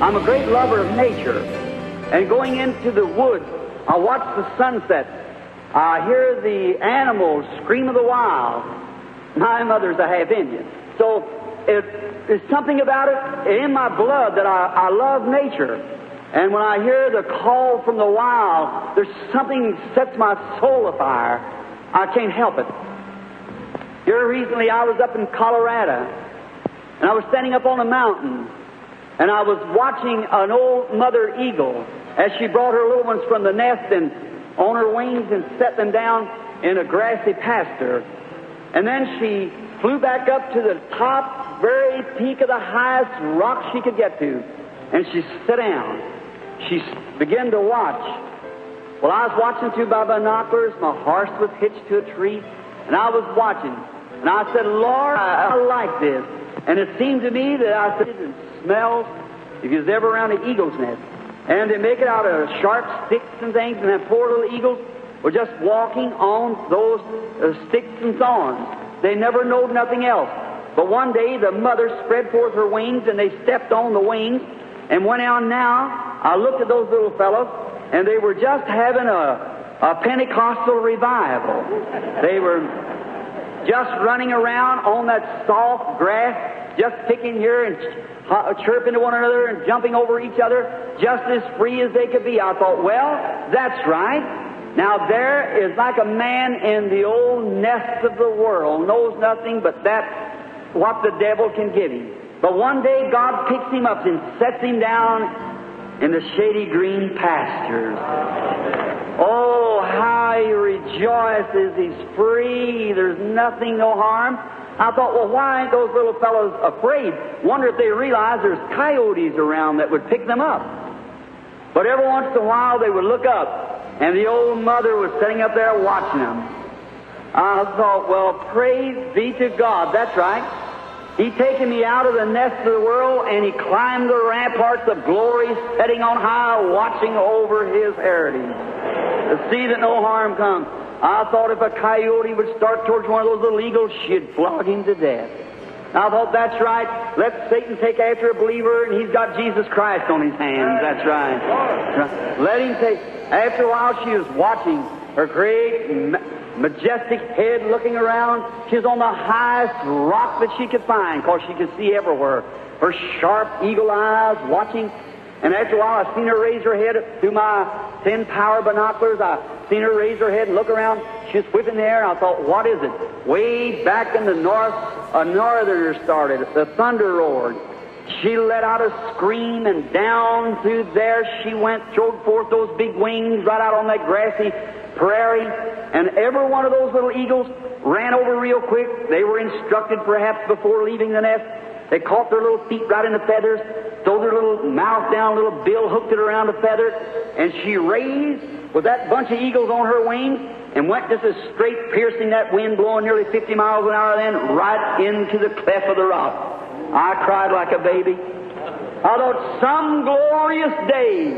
I'm a great lover of nature. And going into the woods, I watch the sunset. I hear the animals scream of the wild. My mother's a half Indian. So there's something about it in my blood that I love nature. And when I hear the call from the wild, there's something that sets my soul afire. I can't help it. Here recently I was up in Colorado, and I was standing up on a mountain, and I was watching an old mother eagle as she brought her little ones from the nest and on her wings and set them down in a grassy pasture. And then she flew back up to the top, very peak of the highest rock she could get to, and she sat down. She began to watch. Well, I was watching through my binoculars. My horse was hitched to a tree, and I was watching. And I said, Lord, I like this. And it seemed to me that I said, it smells, if you was ever around an eagle's nest. And they make it out of sharp sticks and things, and that poor little eagles were just walking on those sticks and thorns. They never knowed nothing else. But one day the mother spread forth her wings, and they stepped on the wings and went on. Now I looked at those little fellows, and they were just having a Pentecostal revival. They were just running around on that soft grass, just picking here and chirping to one another and jumping over each other, just as free as they could be. I thought, well, that's right. Now there is like a man in the old nest of the world, knows nothing but that what the devil can give him. But one day God picks him up and sets him down in the shady green pastures. Oh, how he rejoices. He's free. There's nothing, no harm. I thought, well, why ain't those little fellows afraid? Wonder if they realize there's coyotes around that would pick them up. But every once in a while they would look up, and the old mother was sitting up there watching them. I thought, well, praise be to God. That's right. He taken me out of the nest of the world, and He climbed the ramparts of glory, setting on high, watching over His heritage, to see that no harm comes. I thought if a coyote would start towards one of those little eagles, she'd flog him to death. I thought, that's right. Let Satan take after a believer, and he's got Jesus Christ on his hands. That's right. Let him take. After a while, she was watching her great, majestic head looking around. She was on the highest rock that she could find, because she could see everywhere. Her sharp eagle eyes watching. And after a while, I seen her raise her head through my 10-power binoculars. I seen her raise her head and look around. She was whipping the air, and I thought, what is it? Way back in the north, a northerner started. The thunder roared. She let out a scream, and down through there she went, throwed forth those big wings right out on that grassy prairie. And every one of those little eagles ran over real quick. They were instructed perhaps before leaving the nest. They caught their little feet right in the feathers, threw their little mouth down, little bill, hooked it around the feather, and she raised with that bunch of eagles on her wings and went just as straight, piercing that wind blowing nearly 50 miles an hour then, right into the cleft of the rock. I cried like a baby. I thought, some glorious day,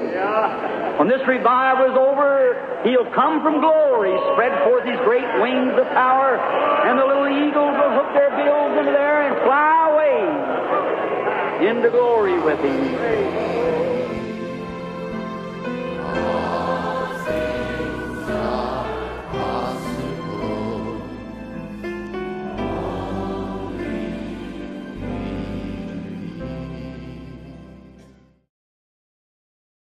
when this revival is over, He'll come from glory, spread forth His great wings of power, and the little eagles will hook their bills into there and fly away into glory with Him.